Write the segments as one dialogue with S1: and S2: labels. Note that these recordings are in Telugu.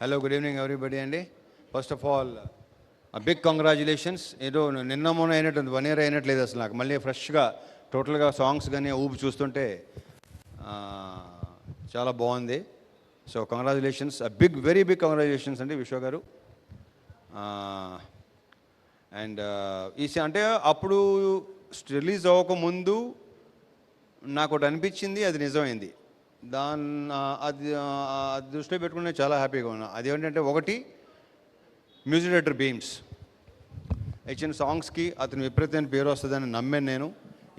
S1: హలో, గుడ్ ఈవినింగ్ ఎవ్రీబడి అండి. First of all big congratulations. ఏదో నిన్న మొన్న అయినట్టు 1 year అయినట్లేదు అసలు నాకు. మళ్ళీ ఫ్రెష్గా టోటల్గా సాంగ్స్ కానీ ఊపి చూస్తుంటే చాలా బాగుంది. So congratulations, very big congratulations అండి విశ్వ గారు. అండ్ అంటే అప్పుడు రిలీజ్ అవ్వకముందు నాకు ఒకటి అనిపించింది, అది నిజమైంది. అది దృష్టిలో పెట్టుకుని చాలా హ్యాపీగా ఉన్నా. అదేంటంటే, ఒకటి మ్యూజిక్ డైరెక్టర్ బీమ్స్ ఇచ్చిన సాంగ్స్కి అతను విపరీతమైన పేరు వస్తుందని నమ్మాను నేను.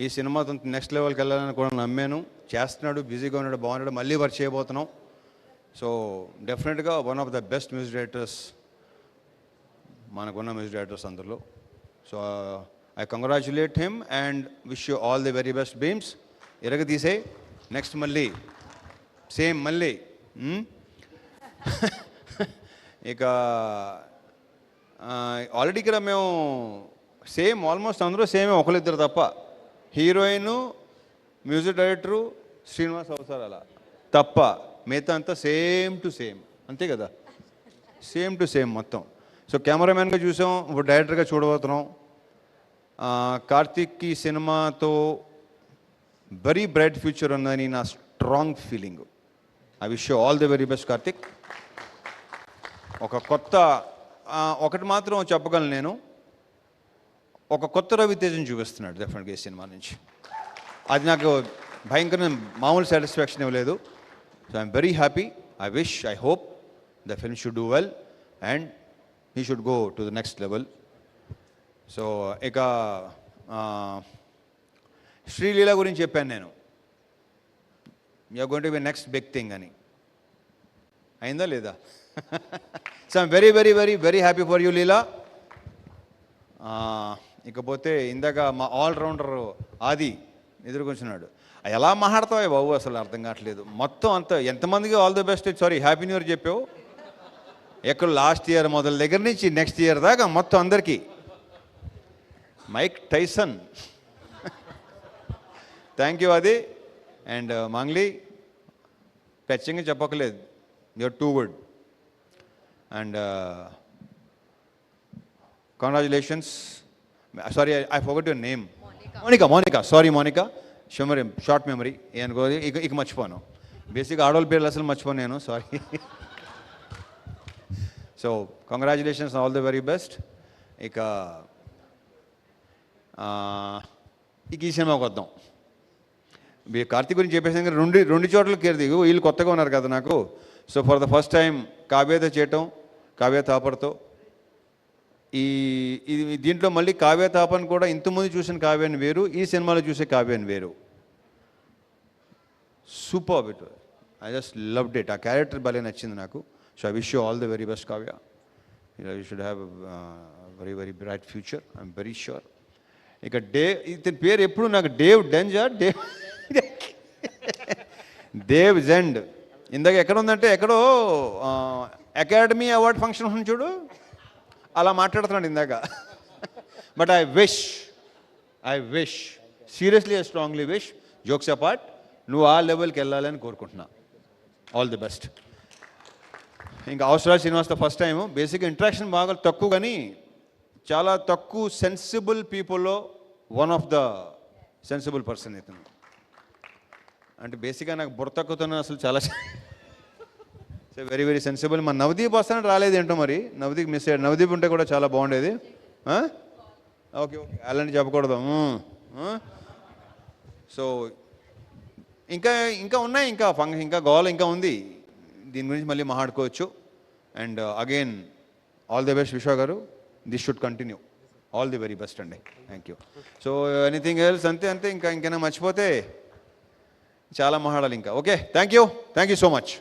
S1: ఈ సినిమాతో నెక్స్ట్ లెవెల్కి వెళ్ళాలని కూడా నమ్మాను. చేస్తున్నాడు, బిజీగా ఉన్నాడు, బాగున్నాడు, మళ్ళీ వర్క్ చేయబోతున్నాం. So definitely one of the best music directors మనకున్న మ్యూజిక్ డైరెక్టర్స్ అందరిలో. So I congratulate him and wish you all the very best Bheems. ఎరగ తీసే నెక్స్ట్ మళ్ళీ సేమ్ మళ్ళీ. ఇక ఆల్రెడీ ఇక్కడ మేము సేమ్ ఆల్మోస్ట్ అందరూ సేమే, ఒకరిద్దరు తప్ప. హీరోయిన్, మ్యూజిక్ డైరెక్టరు శ్రీనివాస్ అవసరాల తప్ప మిగతా అంతా సేమ్ టు సేమ్, అంతే కదా, సేమ్ టు సేమ్ మొత్తం. సో కెమెరామెన్గా చూసాం, ఇప్పుడు డైరెక్టర్గా చూడబోతున్నాం. కార్తీక్కి సినిమాతో వెరీ బ్రైట్ ఫ్యూచర్ ఉందని నా strong feeling. I wish you all the very best Karthik. ఒకటి మాత్రం చెప్పగలను నేను, ఒక కొత్త రవితేజను చూపిస్తున్నాడు డెఫినెట్గా ఈ సినిమా నుంచి. అది నాకు భయంకరమైన మామూలు సాటిస్ఫాక్షన్ ఇవ్వలేదు. So I'm very happy. I hope the film should do well and he should go to the next level. So ఇక శ్రీలీల గురించి చెప్పాను నేను, you're going to be next big thing అని. అయిందా లేదా? So I'm very very very very happy for you Leela. ఇకపోతే ఇందాక మా ఆల్రౌండర్ ఆది ఎదుర్కొంటున్నాడు. ఎలా మాట్లాడతావు బాబు, అసలు అర్థం కావట్లేదు. మొత్తం అంతా ఎంతమందికి all the best, sorry happy new year చెప్పావు. ఎక్కడ లాస్ట్ ఇయర్ మొదల దగ్గర నుంచి నెక్స్ట్ ఇయర్ దాకా మొత్తం అందరికీ. Mike Tyson. థ్యాంక్ యూ అది. అండ్ మంగ్లీ, ఖచ్చితంగా చెప్పక్కలేదు, you're too good. And congratulations. Sorry, I forgot your name. Monika. Sorry Monika, short memory అనుకో. ఇక మర్చిపోను. బేసిక్గా ఆడవాళ్ళ పేర్లు అసలు మర్చిపోను నేను, sorry. So congratulations, all the very best. ఇక ఈ సినిమాకి వద్దాం. కార్తీక్ గురించి చెప్పేసి రెండు చోట్ల కేర్ది, వీళ్ళు కొత్తగా ఉన్నారు కదా నాకు. So for the first time కావ్యతో చేయటం, కావ్య తాపర్తో. దీంట్లో మళ్ళీ కావ్య తాపన్ కూడా ఇంతకుముందు చూసిన కావ్యాన్ని వేరు, ఈ సినిమాలో చూసే కావ్యాన్ని వేరు. Super it. I just loved it. ఆ క్యారెక్టర్ భలే నచ్చింది నాకు. So I wish you all the very best Kavya. You should have very very bright future, I'm very sure. ఇక ఇతని పేరు ఎప్పుడు నాకు దేవ్ జెండ్. ఇందాక ఎక్కడ ఉందంటే, ఎక్కడో అకాడమీ అవార్డ్ ఫంక్షన్ ఉంది చూడు, అలా మాట్లాడుతున్నాడు ఇందాక. But I wish seriously, I strongly wish, jokes apart, నువ్వు ఆ లెవెల్కి వెళ్ళాలని కోరుకుంటున్నా. All the best. ఇంకా అవసరాలు శ్రీనివాస్తో ఫస్ట్ టైము. బేసిక్గా ఇంట్రాక్షన్ బాగా తక్కువ, కానీ చాలా తక్కువ సెన్సిబుల్ పీపుల్లో one of the sensible person ఇతను. అంటే బేసిక్గా నాకు బుర్ర తక్కువతో అసలు చాలా సో వెరీ వెరీ సెన్సిబుల్. మన నవదీప్ వస్తానంటే రాలేదు ఏంటో మరి. నవదీప్ మిస్ అయ్యాడు. నవదీప్ ఉంటే కూడా చాలా బాగుండేది. ఓకే అలాంటి చెప్పకూడదు. సో ఇంకా ఉన్నాయి, ఇంకా గోల్ ఇంకా ఉంది. దీని గురించి మళ్ళీ మాట్లాడుకోవచ్చు. And again all the best Vishwa గారు. This should continue. All the very best అండి. Thank you. So anything else? అంతే. ఇంకైనా మర్చిపోతే చాలా మాట్లాడాలి ఇంకా. Okay, thank you so much.